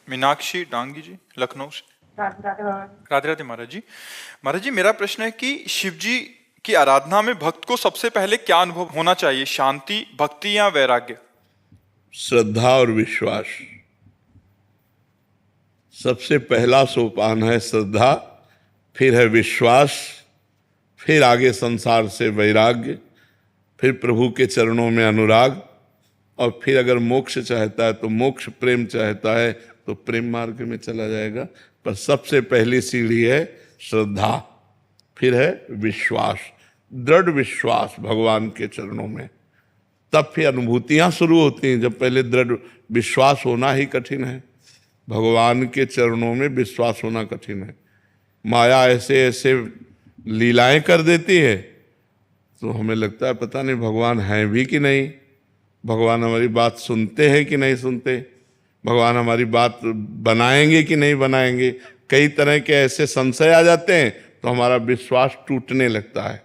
मीनाक्षी डांगी जी, लखनऊ से। राधे राधे बाबा जी। राधे राधे महाराज जी। महाराज जी, मेरा प्रश्न है कि शिव जी की आराधना में भक्त को सबसे पहले क्या अनुभव होना चाहिए, शांति, भक्ति या वैराग्य? श्रद्धा और विश्वास। सबसे पहला सोपान है श्रद्धा, फिर है विश्वास, फिर आगे संसार से वैराग्य, फिर प्रभु के चरणों में अनुराग, और फिर अगर मोक्ष चाहता है तो मोक्ष, प्रेम चाहता है तो प्रेम मार्ग में चला जाएगा। पर सबसे पहली सीढ़ी है श्रद्धा, फिर है विश्वास, दृढ़ विश्वास भगवान के चरणों में। तब फिर अनुभूतियां शुरू होती हैं। जब पहले दृढ़ विश्वास होना ही कठिन है, भगवान के चरणों में विश्वास होना कठिन है। माया ऐसे ऐसे लीलाएं कर देती है तो हमें लगता है पता नहीं भगवान हैं भी कि नहीं, भगवान हमारी बात सुनते हैं कि नहीं सुनते, भगवान हमारी बात बनाएंगे कि नहीं बनाएंगे। कई तरह के ऐसे संशय आ जाते हैं तो हमारा विश्वास टूटने लगता है।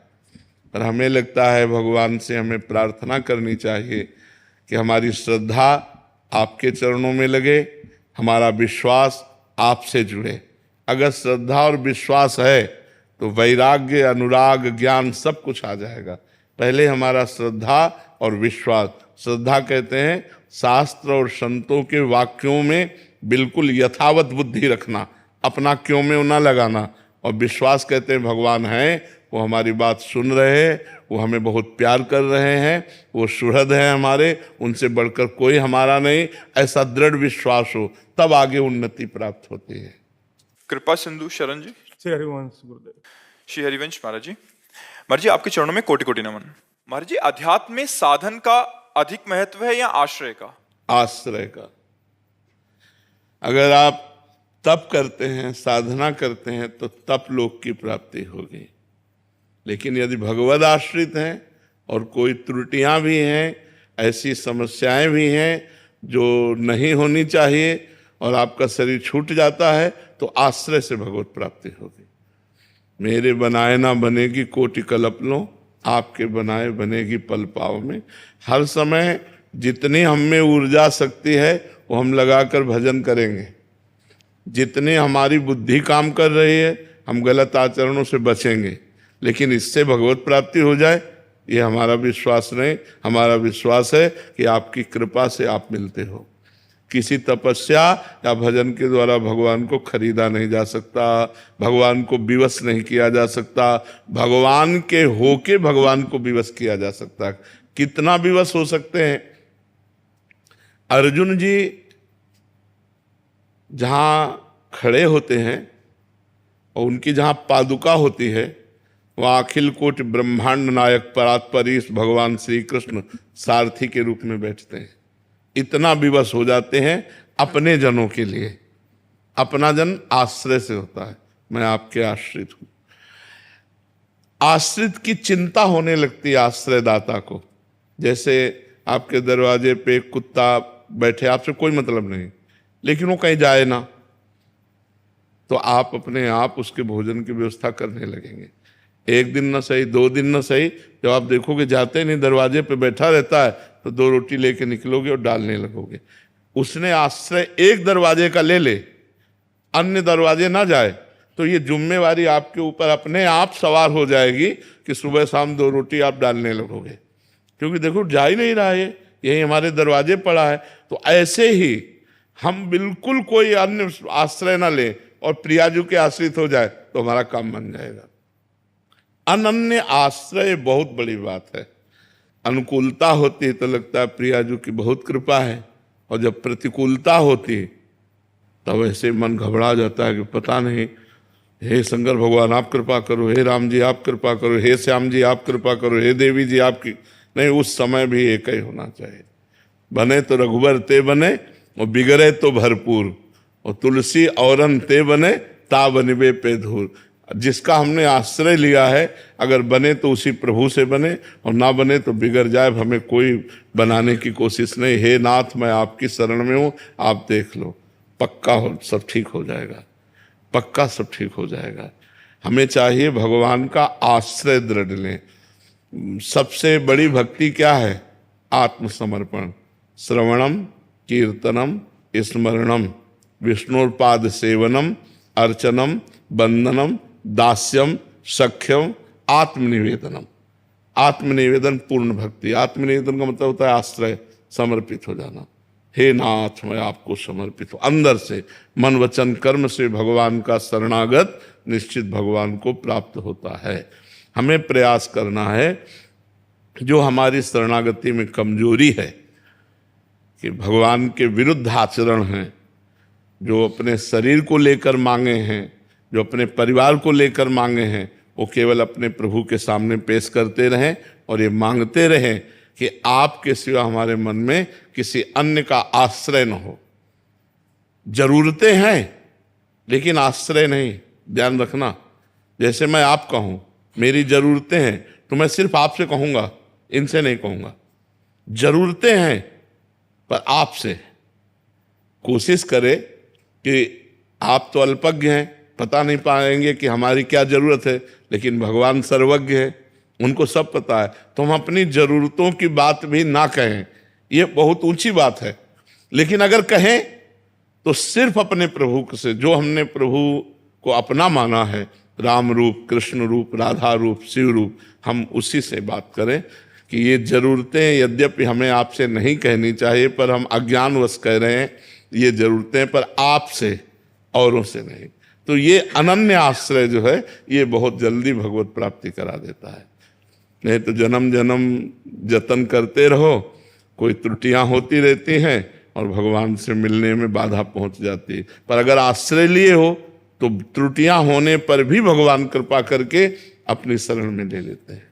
पर हमें लगता है भगवान से हमें प्रार्थना करनी चाहिए कि हमारी श्रद्धा आपके चरणों में लगे, हमारा विश्वास आपसे जुड़े। अगर श्रद्धा और विश्वास है तो वैराग्य, अनुराग, ज्ञान सब कुछ आ जाएगा। पहले हमारा श्रद्धा और विश्वास। श्रद्धा कहते हैं शास्त्र और संतों के वाक्यों में बिल्कुल यथावत बुद्धि रखना, अपना क्यों में ना लगाना। और विश्वास कहते हैं भगवान हैं, वो हमारी बात सुन रहे हैं, वो हमें बहुत प्यार कर रहे हैं, वो सुहृद हैं हमारे, उनसे बढ़कर कोई हमारा नहीं। ऐसा दृढ़ विश्वास हो तब आगे उन्नति प्राप्त होती है। कृपा सिंधु शरण जी। श्री हरिवंश गुरुदेव। श्री हरिवंश महाराज जी। महाराज जी, आपके चरणों में कोटि कोटि नमन। महाराज जी, अध्यात्म में साधन का अधिक महत्व है या आश्रय का? आश्रय का। अगर आप तप करते हैं, साधना करते हैं तो तप लोक की प्राप्ति होगी। लेकिन यदि भगवद आश्रित हैं और कोई त्रुटियां भी हैं, ऐसी समस्याएं भी हैं जो नहीं होनी चाहिए और आपका शरीर छूट जाता है, तो आश्रय से भगवत प्राप्ति होगी। मेरे बनाए ना बनेगी कोटि कल्प लो, आपके बनाए बनेगी पल पाव में। हर समय जितनी हम में ऊर्जा शक्ति है वो हम लगाकर भजन करेंगे। जितनी हमारी बुद्धि काम कर रही है हम गलत आचरणों से बचेंगे। लेकिन इससे भगवत प्राप्ति हो जाए ये हमारा विश्वास नहीं। हमारा विश्वास है कि आपकी कृपा से आप मिलते हो। किसी तपस्या या भजन के द्वारा भगवान को खरीदा नहीं जा सकता, भगवान को विवश नहीं किया जा सकता। भगवान के होके भगवान को विवश किया जा सकता। कितना विवश हो सकते हैं? अर्जुन जी जहाँ खड़े होते हैं और उनकी जहाँ पादुका होती है वहाँ अखिल कोटि ब्रह्मांड नायक परात्परीश भगवान श्री कृष्ण सारथी के रूप में बैठते हैं। इतना विवश हो जाते हैं अपने जनों के लिए। अपना जन आश्रय से होता है, मैं आपके आश्रित हूं। आश्रित की चिंता होने लगती है आश्रयदाता को। जैसे आपके दरवाजे पे कुत्ता बैठे, आपसे कोई मतलब नहीं, लेकिन वो कहीं जाए ना, तो आप अपने आप उसके भोजन की व्यवस्था करने लगेंगे। एक दिन न सही, 2 दिन न सही, जब आप देखोगे जाते नहीं, दरवाजे पे बैठा रहता है, तो 2 रोटी लेके निकलोगे और डालने लगोगे। उसने आश्रय एक दरवाजे का ले ले, अन्य दरवाजे ना जाए, तो ये जिम्मेवारी आपके ऊपर अपने आप सवार हो जाएगी कि सुबह शाम 2 रोटी आप डालने लगोगे। क्योंकि देखो जा ही नहीं रहा है, यही हमारे दरवाजे पड़ा है। तो ऐसे ही हम बिल्कुल कोई अन्य आश्रय ना लें और प्रियाजू के आश्रित हो जाए तो हमारा काम बन जाएगा। अनन्य आश्रय बहुत बड़ी बात है। अनुकूलता होती है तो लगता है प्रियाजू की बहुत कृपा है, और जब प्रतिकूलता होती तब ऐसे मन घबरा जाता है कि पता नहीं, हे शंकर भगवान आप कृपा करो, हे राम जी आप कृपा करो, हे श्याम जी आप कृपा करो, हे देवी जी आपकी। नहीं, उस समय भी एक ही होना चाहिए। बने तो रघुबर ते बने और बिगड़े तो भरपूर, और तुलसी औरन ते बने ता बनिबे पे धूर। जिसका हमने आश्रय लिया है, अगर बने तो उसी प्रभु से बने, और ना बने तो बिगड़ जाए, हमें कोई बनाने की कोशिश नहीं। हे नाथ मैं आपकी शरण में हूँ, आप देख लो, पक्का हो, सब ठीक हो जाएगा, पक्का सब ठीक हो जाएगा। हमें चाहिए भगवान का आश्रय दृढ़ लें। सबसे बड़ी भक्ति क्या है? आत्मसमर्पण। श्रवणम कीर्तनम स्मरणम विष्णुपाद सेवनम अर्चनम बंदनम दास्यम सख्यम आत्मनिवेदनम। आत्मनिवेदन पूर्ण भक्ति। आत्मनिवेदन का मतलब होता है आश्रय, समर्पित हो जाना। हे नाथ मैं आपको समर्पित हूं, अंदर से मन वचन कर्म से भगवान का शरणागत निश्चित भगवान को प्राप्त होता है। हमें प्रयास करना है, जो हमारी शरणागति में कमजोरी है कि भगवान के विरुद्ध आचरण हैं, जो अपने शरीर को लेकर मांगे हैं, जो अपने परिवार को लेकर मांगे हैं, वो केवल अपने प्रभु के सामने पेश करते रहें और ये मांगते रहें कि आपके सिवा हमारे मन में किसी अन्य का आश्रय न हो। जरूरतें हैं लेकिन आश्रय नहीं, ध्यान रखना। जैसे मैं आपका हूं, मेरी जरूरतें हैं तो मैं सिर्फ आपसे कहूंगा, इनसे नहीं कहूंगा। जरूरतें हैं पर आपसे। कोशिश करें कि आप तो अल्पज्ञ हैं, पता नहीं पाएंगे कि हमारी क्या जरूरत है, लेकिन भगवान सर्वज्ञ है, उनको सब पता है। तो हम अपनी जरूरतों की बात भी ना कहें, ये बहुत ऊंची बात है। लेकिन अगर कहें तो सिर्फ अपने प्रभु से, जो हमने प्रभु को अपना माना है, राम रूप, कृष्ण रूप, राधा रूप, शिव रूप, हम उसी से बात करें कि ये जरूरतें यद्यपि हमें आपसे नहीं कहनी चाहिए, पर हम अज्ञानवश कह रहे हैं ये जरूरतें, पर आपसे, औरों से नहीं। तो ये अनन्य आश्रय जो है ये बहुत जल्दी भगवत प्राप्ति करा देता है। नहीं तो जन्म जन्म जतन करते रहो, कोई त्रुटियां होती रहती हैं और भगवान से मिलने में बाधा पहुंच जाती है। पर अगर आश्रय लिए हो तो त्रुटियां होने पर भी भगवान कृपा करके अपनी शरण में ले लेते हैं।